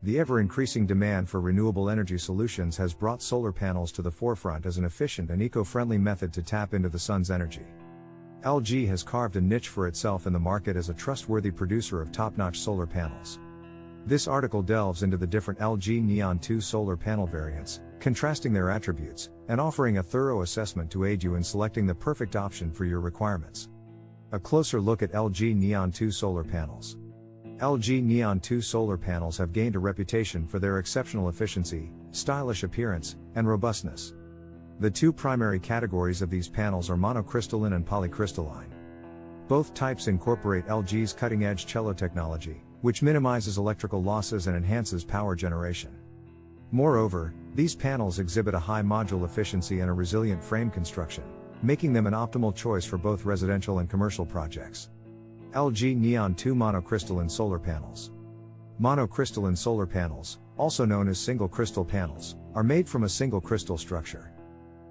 The ever-increasing demand for renewable energy solutions has brought solar panels to the forefront as an efficient and eco-friendly method to tap into the sun's energy. LG has carved a niche for itself in the market as a trustworthy producer of top-notch solar panels. This article delves into the different LG Neon 2 solar panel variants, contrasting their attributes, and offering a thorough assessment to aid you in selecting the perfect option for your requirements. A closer look at LG Neon 2 solar panels. LG Neon 2 solar panels have gained a reputation for their exceptional efficiency, stylish appearance, and robustness. The two primary categories of these panels are monocrystalline and polycrystalline. Both types incorporate LG's cutting-edge Cello technology, which minimizes electrical losses and enhances power generation. Moreover, these panels exhibit a high module efficiency and a resilient frame construction, making them an optimal choice for both residential and commercial projects. LG Neon 2 monocrystalline solar panels. Monocrystalline solar panels, also known as single crystal panels, are made from a single crystal structure.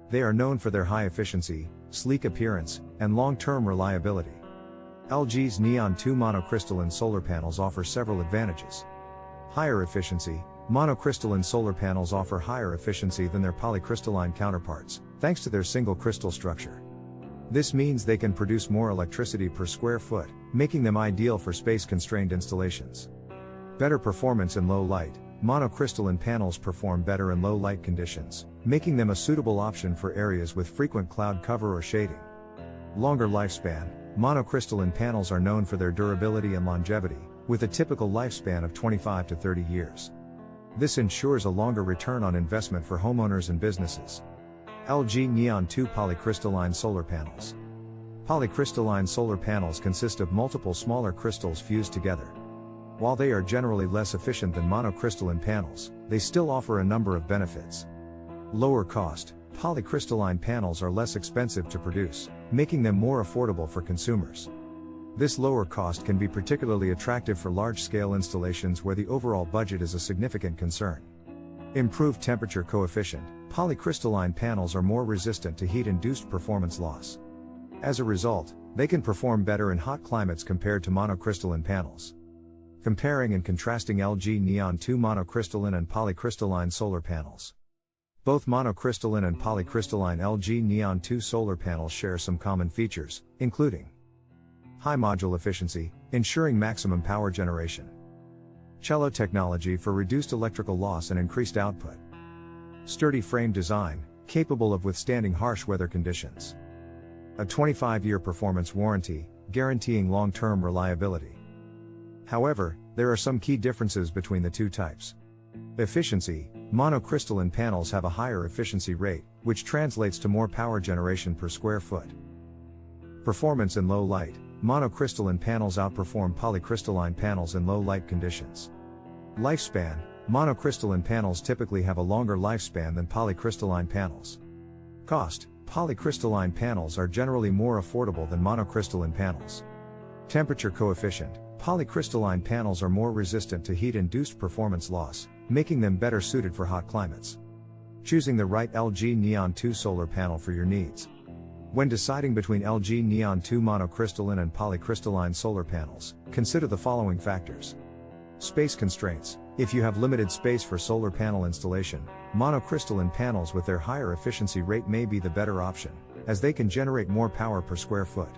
They are known for their high efficiency, sleek appearance, and long-term reliability. LG's Neon 2 monocrystalline solar panels offer several advantages. Higher efficiency. Monocrystalline solar panels offer higher efficiency than their polycrystalline counterparts, thanks to their single crystal structure. This means they can produce more electricity per square foot, making them ideal for space-constrained installations. Better performance in low light. Monocrystalline panels perform better in low light conditions, making them a suitable option for areas with frequent cloud cover or shading. Longer lifespan. Monocrystalline panels are known for their durability and longevity, with a typical lifespan of 25 to 30 years. This ensures a longer return on investment for homeowners and businesses. LG Neon 2 polycrystalline solar panels. Polycrystalline solar panels consist of multiple smaller crystals fused together. While they are generally less efficient than monocrystalline panels, they still offer a number of benefits. Lower cost. Polycrystalline panels are less expensive to produce, making them more affordable for consumers. This lower cost can be particularly attractive for large-scale installations where the overall budget is a significant concern. Improved temperature coefficient. Polycrystalline panels are more resistant to heat-induced performance loss. As a result, they can perform better in hot climates compared to monocrystalline panels. Comparing and contrasting LG Neon 2 monocrystalline and polycrystalline solar panels. Both monocrystalline and polycrystalline LG Neon 2 solar panels share some common features, including high module efficiency, ensuring maximum power generation. Cello technology for reduced electrical loss and increased output. Sturdy frame design, capable of withstanding harsh weather conditions. A 25-year performance warranty, guaranteeing long-term reliability. However, there are some key differences between the two types. Efficiency. Monocrystalline panels have a higher efficiency rate, which translates to more power generation per square foot. Performance in low light. Monocrystalline panels outperform polycrystalline panels in low light conditions. Lifespan. Monocrystalline panels typically have a longer lifespan than polycrystalline panels. Cost. Polycrystalline panels are generally more affordable than monocrystalline panels. Temperature coefficient. Polycrystalline panels are more resistant to heat-induced performance loss, making them better suited for hot climates. Choosing the right LG Neon 2 solar panel for your needs. When deciding between LG Neon 2 monocrystalline and polycrystalline solar panels, consider the following factors. Space constraints. If you have limited space for solar panel installation, monocrystalline panels with their higher efficiency rate may be the better option, as they can generate more power per square foot.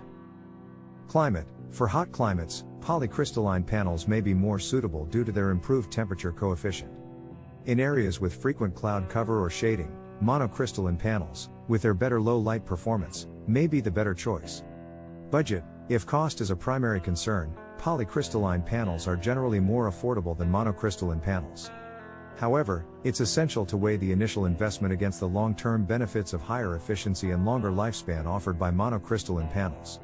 Climate. For hot climates, polycrystalline panels may be more suitable due to their improved temperature coefficient. In areas with frequent cloud cover or shading, monocrystalline panels, with their better low light performance, may be the better choice. Budget. If cost is a primary concern, polycrystalline panels are generally more affordable than monocrystalline panels. However, it's essential to weigh the initial investment against the long-term benefits of higher efficiency and longer lifespan offered by monocrystalline panels.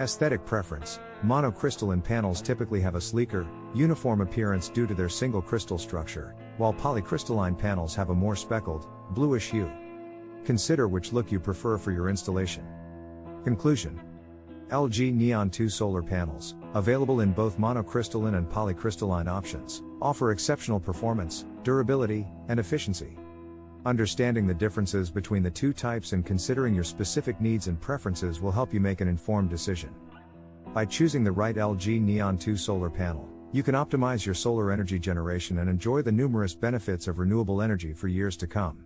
Aesthetic preference. Monocrystalline panels typically have a sleeker, uniform appearance due to their single crystal structure, while polycrystalline panels have a more speckled, bluish hue. Consider which look you prefer for your installation. Conclusion. LG Neon 2 solar panels, available in both monocrystalline and polycrystalline options, offer exceptional performance, durability, and efficiency. Understanding the differences between the two types and considering your specific needs and preferences will help you make an informed decision. By choosing the right LG Neon 2 solar panel, You can optimize your solar energy generation and enjoy the numerous benefits of renewable energy for years to come.